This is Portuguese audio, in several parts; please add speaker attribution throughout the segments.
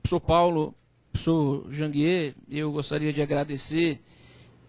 Speaker 1: Professor Paulo, professor Janguier, eu gostaria de agradecer,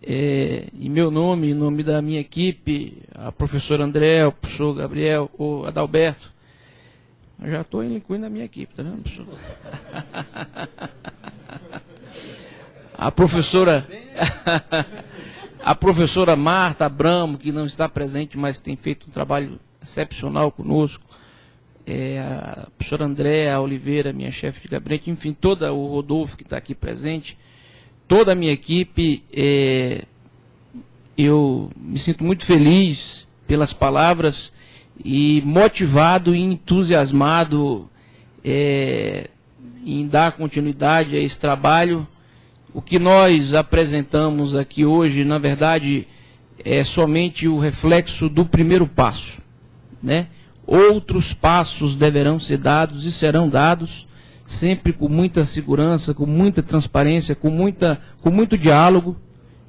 Speaker 1: em meu nome, em nome da minha equipe, a professora André, o professor Gabriel, o Adalberto. Eu já estou incluindo a minha equipe, tá vendo, professor? A professora Marta Abramo, que não está presente, mas tem feito um trabalho excepcional conosco. A professora Andréa Oliveira, minha chefe de gabinete, enfim, todo o Rodolfo que está aqui presente, toda a minha equipe, eu me sinto muito feliz pelas palavras e motivado e entusiasmado em dar continuidade a esse trabalho. O que nós apresentamos aqui hoje, na verdade, é somente o reflexo do primeiro passo, né? Outros passos deverão ser dados e serão dados, sempre com muita segurança, com muita transparência, com muito diálogo.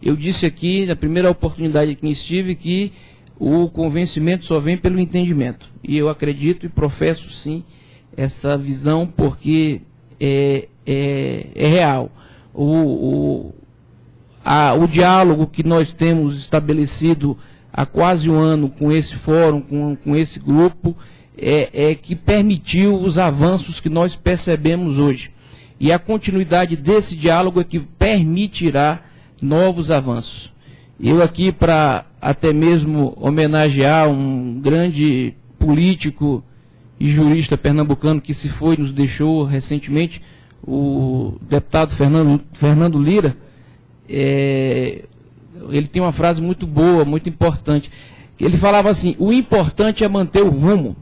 Speaker 1: Eu disse aqui, na primeira oportunidade que estive, que o convencimento só vem pelo entendimento. E eu acredito e professo, sim, essa visão, porque é real. O diálogo que nós temos estabelecido há quase um ano com esse fórum, com esse grupo, que permitiu os avanços que nós percebemos hoje. E a continuidade desse diálogo é que permitirá novos avanços. Eu aqui, para até mesmo homenagear um grande político e jurista pernambucano que se foi, nos deixou recentemente, o deputado Fernando Lira, ele tem uma frase muito boa, muito importante. Ele falava assim: o importante é manter o rumo.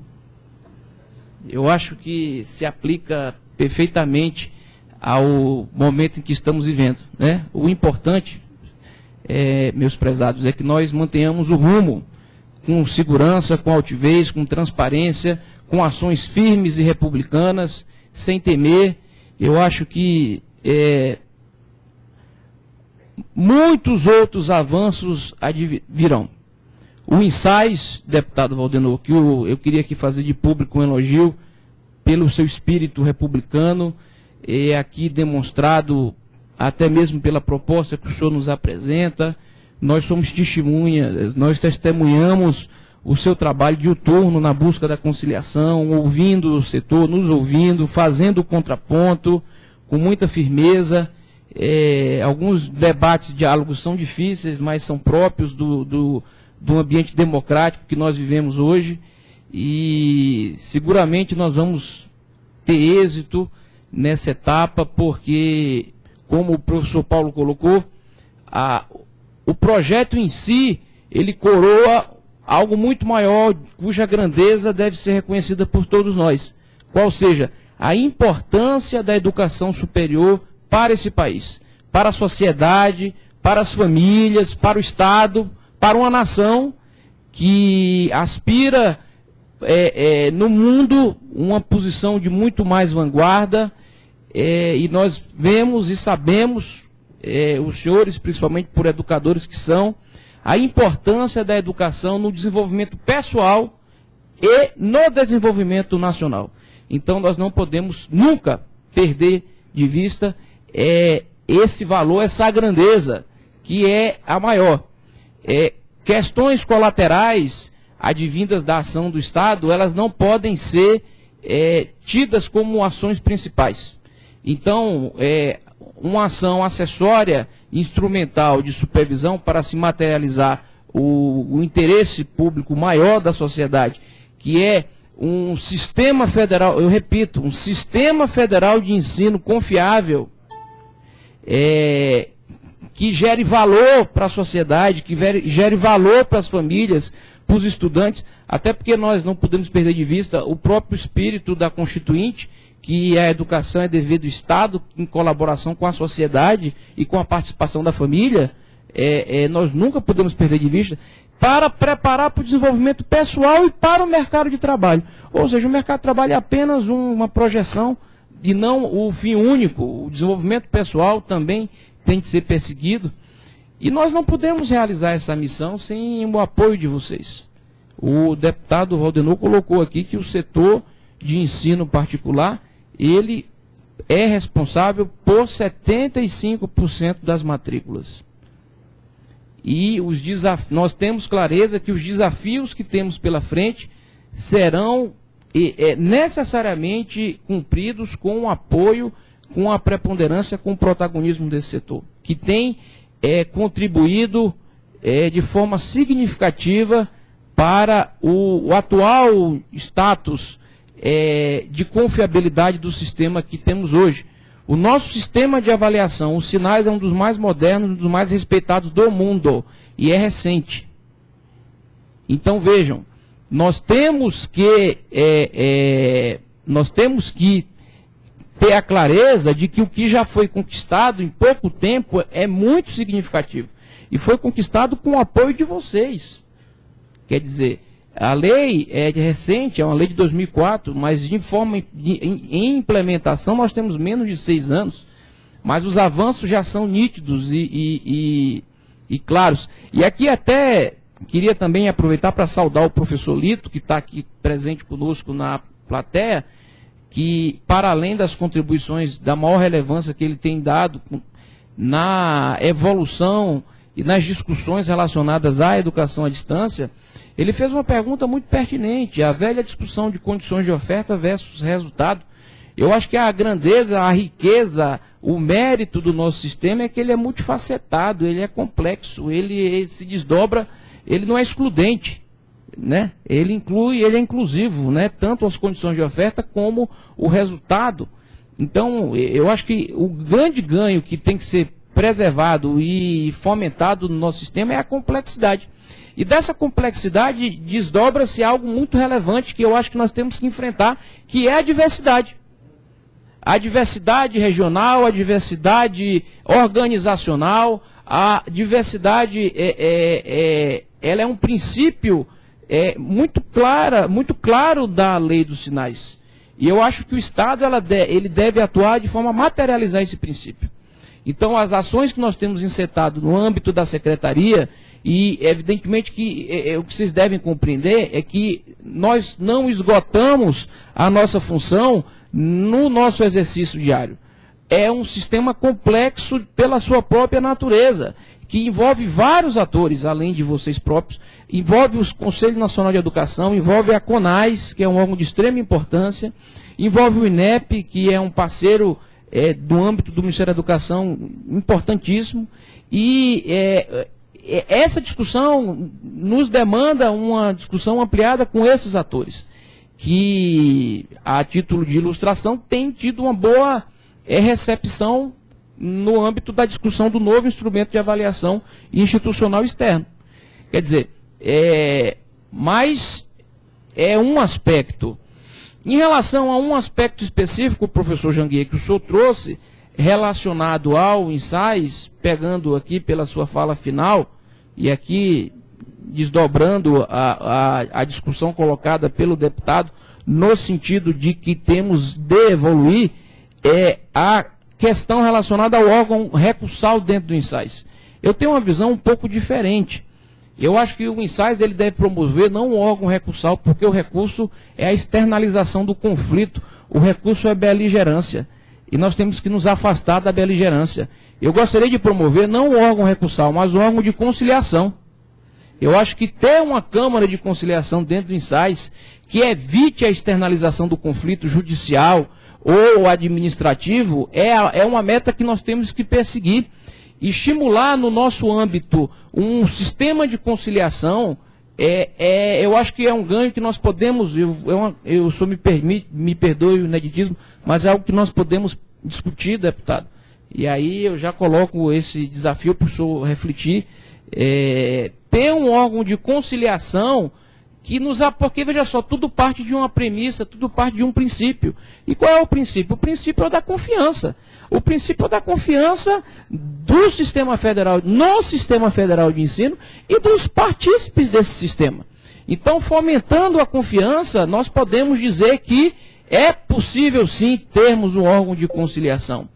Speaker 1: Eu acho que se aplica perfeitamente ao momento em que estamos vivendo, né? O importante, meus prezados, é que nós mantenhamos o rumo com segurança, com altivez, com transparência, com ações firmes e republicanas, sem temer. Eu acho que muitos outros avanços virão. O INSAIS, deputado Valdenor, que eu queria aqui fazer de público um elogio pelo seu espírito republicano, aqui demonstrado até mesmo pela proposta que o senhor nos apresenta. Nós somos testemunhas, nós testemunhamos o seu trabalho diuturno na busca da conciliação, ouvindo o setor, nos ouvindo, fazendo o contraponto com muita firmeza. Alguns debates, diálogos são difíceis, mas são próprios do ambiente democrático que nós vivemos hoje, e seguramente nós vamos ter êxito nessa etapa, porque, como o professor Paulo colocou, o projeto em si, ele coroa algo muito maior, cuja grandeza deve ser reconhecida por todos nós. Qual seja a importância da educação superior para esse país, para a sociedade, para as famílias, para o Estado, para uma nação que aspira no mundo uma posição de muito mais vanguarda, e nós vemos e sabemos, os senhores, principalmente por educadores que são, a importância da educação no desenvolvimento pessoal e no desenvolvimento nacional. Então nós não podemos nunca perder de vista esse valor, essa grandeza, que é a maior. Questões colaterais advindas da ação do Estado, elas não podem ser tidas como ações principais. Então, uma ação acessória, instrumental de supervisão para se materializar o interesse público maior da sociedade, que é um sistema federal, eu repito, um sistema federal de ensino confiável, que gere valor para a sociedade, que gere valor para as famílias, para os estudantes, até porque nós não podemos perder de vista o próprio espírito da Constituinte, que a educação é dever do Estado, em colaboração com a sociedade e com a participação da família. Nós nunca podemos perder de vista, para preparar para o desenvolvimento pessoal e para o mercado de trabalho. Ou seja, o mercado de trabalho é apenas uma projeção e não o fim único. O desenvolvimento pessoal também tem de ser perseguido. E nós não podemos realizar essa missão sem o apoio de vocês. O deputado Valdenor colocou aqui que o setor de ensino particular, ele é responsável por 75% das matrículas. E nós temos clareza que os desafios que temos pela frente serão necessariamente cumpridos com o apoio, com a preponderância, com o protagonismo desse setor, que tem contribuído de forma significativa para o atual status de confiabilidade do sistema que temos hoje. O nosso sistema de avaliação, os Sinais, é um dos mais modernos, um dos mais respeitados do mundo, e é recente. Então vejam, nós temos que ter a clareza de que o que já foi conquistado em pouco tempo é muito significativo. E foi conquistado com o apoio de vocês. Quer dizer, a lei é recente, é uma lei de 2004, mas em implementação nós temos menos de 6 anos. Mas os avanços já são nítidos e claros. E aqui até queria também aproveitar para saudar o professor Lito, que está aqui presente conosco na plateia, que, para além das contribuições da maior relevância que ele tem dado na evolução e nas discussões relacionadas à educação à distância, ele fez uma pergunta muito pertinente, a velha discussão de condições de oferta versus resultado. Eu acho que a grandeza, a riqueza, o mérito do nosso sistema é que ele é multifacetado, ele é complexo, ele se desdobra, ele não é excludente, né? Ele é inclusivo, né? Tanto as condições de oferta como o resultado. Então, eu acho que o grande ganho que tem que ser preservado e fomentado no nosso sistema é a complexidade. E dessa complexidade desdobra-se algo muito relevante que eu acho que nós temos que enfrentar, que é a diversidade. A diversidade regional, a diversidade organizacional, a diversidade ela é um princípio muito claro da lei dos sinais. E eu acho que o Estado ele deve atuar de forma a materializar esse princípio. Então, as ações que nós temos encetado no âmbito da Secretaria, e evidentemente que o que vocês devem compreender é que nós não esgotamos a nossa função no nosso exercício diário. É um sistema complexo pela sua própria natureza, que envolve vários atores, além de vocês próprios, envolve o Conselho Nacional de Educação, envolve a CONAS, que é um órgão de extrema importância, envolve o INEP, que é um parceiro do âmbito do Ministério da Educação importantíssimo, e essa discussão nos demanda uma discussão ampliada com esses atores, que, a título de ilustração, tem tido uma boa recepção no âmbito da discussão do novo instrumento de avaliação institucional externo. Quer dizer, mas é um aspecto. Em relação a um aspecto específico, professor Janguier, que o senhor trouxe, relacionado ao ensaios, pegando aqui pela sua fala final, e aqui desdobrando a discussão colocada pelo deputado, no sentido de que temos de evoluir, a questão relacionada ao órgão recursal dentro do ensaios. Eu tenho uma visão um pouco diferente. Eu acho que o ensaios ele deve promover não o órgão recursal, porque o recurso é a externalização do conflito, o recurso é beligerância, e nós temos que nos afastar da beligerância. Eu gostaria de promover não o órgão recursal, mas o órgão de conciliação. Eu acho que ter uma Câmara de Conciliação dentro do ensaios que evite a externalização do conflito judicial ou administrativo é uma meta que nós temos que perseguir. Estimular no nosso âmbito um sistema de conciliação, eu acho que é um ganho que nós podemos, eu só me perdoe o ineditismo, mas é algo que nós podemos discutir, deputado. E aí eu já coloco esse desafio para o senhor refletir, ter um órgão de conciliação que porque, veja só, tudo parte de uma premissa, tudo parte de um princípio. E qual é o princípio? O princípio é da confiança. O princípio é da confiança do sistema federal, no sistema federal de ensino e dos partícipes desse sistema. Então, fomentando a confiança, nós podemos dizer que é possível, sim, termos um órgão de conciliação.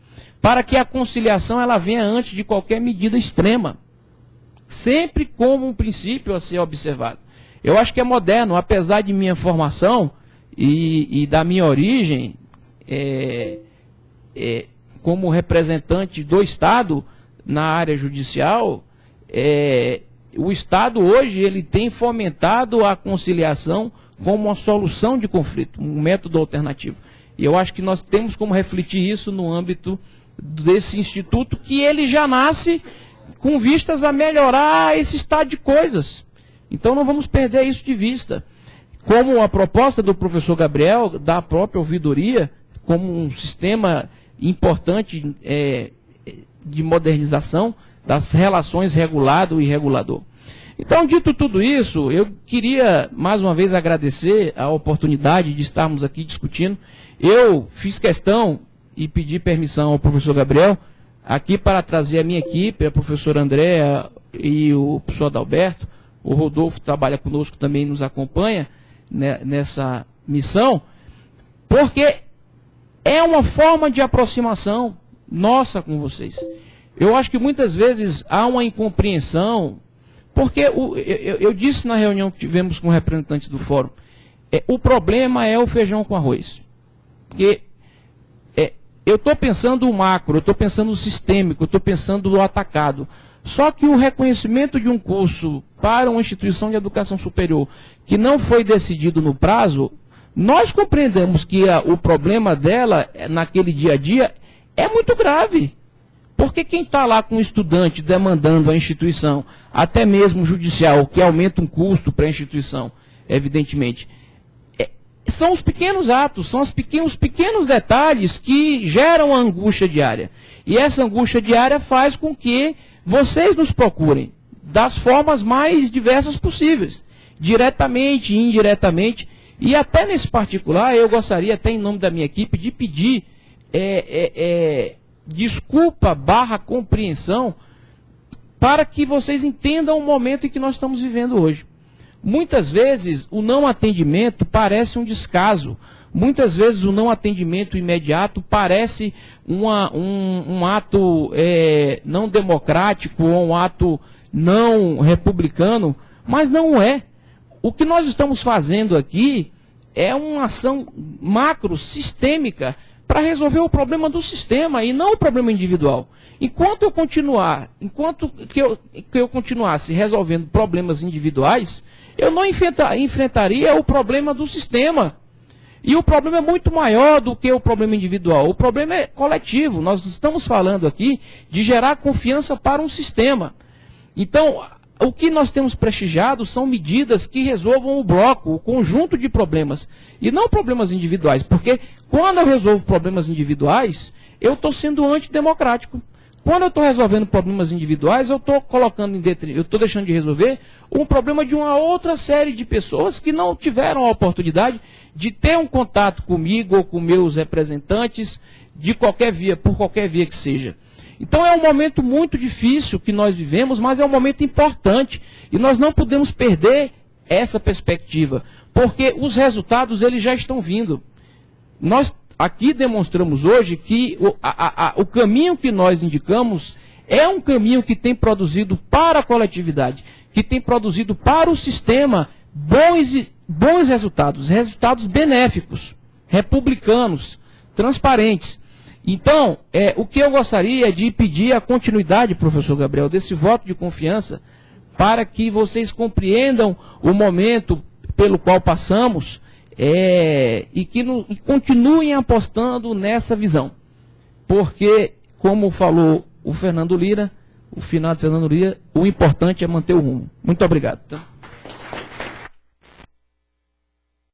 Speaker 1: Para que a conciliação ela venha antes de qualquer medida extrema. Sempre como um princípio a ser observado. Eu acho que é moderno, apesar de minha formação e da minha origem, como representante do Estado na área judicial, o Estado hoje ele tem fomentado a conciliação como uma solução de conflito, um método alternativo. E eu acho que nós temos como refletir isso no âmbito desse instituto, que ele já nasce com vistas a melhorar esse estado de coisas. Então não vamos perder isso de vista. Como a proposta do professor Gabriel, da própria ouvidoria, como um sistema importante de modernização das relações regulado e regulador. Então, dito tudo isso, eu queria mais uma vez agradecer a oportunidade de estarmos aqui discutindo. Eu fiz questão e pedi permissão ao professor Gabriel aqui para trazer a minha equipe, a professora Andréa e o professor Adalberto. O Rodolfo trabalha conosco também, nos acompanha nessa missão, porque é uma forma de aproximação nossa com vocês. Eu acho que muitas vezes há uma incompreensão, porque eu disse na reunião que tivemos com representantes do fórum, o problema é o feijão com arroz. Porque eu estou pensando o macro, eu estou pensando o sistêmico, eu estou pensando o atacado. Só que o reconhecimento de um curso para uma instituição de educação superior que não foi decidido no prazo, nós compreendemos que o problema dela naquele dia a dia é muito grave. Porque quem está lá com o estudante demandando a instituição, até mesmo judicial, que aumenta um custo para a instituição, evidentemente, são os pequenos atos, são os pequenos detalhes que geram a angústia diária. E essa angústia diária faz com que vocês nos procurem das formas mais diversas possíveis, diretamente, indiretamente, e até nesse particular, eu gostaria, até em nome da minha equipe, de pedir desculpa / compreensão para que vocês entendam o momento em que nós estamos vivendo hoje. Muitas vezes o não atendimento parece um descaso, muitas vezes o não atendimento imediato parece um ato não democrático ou um ato não republicano, mas não é. O que nós estamos fazendo aqui é uma ação macro, sistêmica, para resolver o problema do sistema e não o problema individual. Enquanto eu continuasse resolvendo problemas individuais, eu não enfrentaria o problema do sistema. E o problema é muito maior do que o problema individual. O problema é coletivo. Nós estamos falando aqui de gerar confiança para um sistema. Então, o que nós temos prestigiado são medidas que resolvam o bloco, o conjunto de problemas, e não problemas individuais, porque quando eu resolvo problemas individuais, eu estou sendo antidemocrático. Quando eu estou resolvendo problemas individuais, eu estou deixando de resolver um problema de uma outra série de pessoas que não tiveram a oportunidade de ter um contato comigo ou com meus representantes por qualquer via que seja. Então é um momento muito difícil que nós vivemos, mas é um momento importante. E nós não podemos perder essa perspectiva, porque os resultados eles já estão vindo. Nós aqui demonstramos hoje que o caminho que nós indicamos é um caminho que tem produzido para a coletividade, que tem produzido para o sistema bons resultados benéficos, republicanos, transparentes. Então, o que eu gostaria é de pedir a continuidade, professor Gabriel, desse voto de confiança, para que vocês compreendam o momento pelo qual passamos e continuem apostando nessa visão. Porque, como falou o finado Fernando Lira, o importante é manter o rumo. Muito obrigado.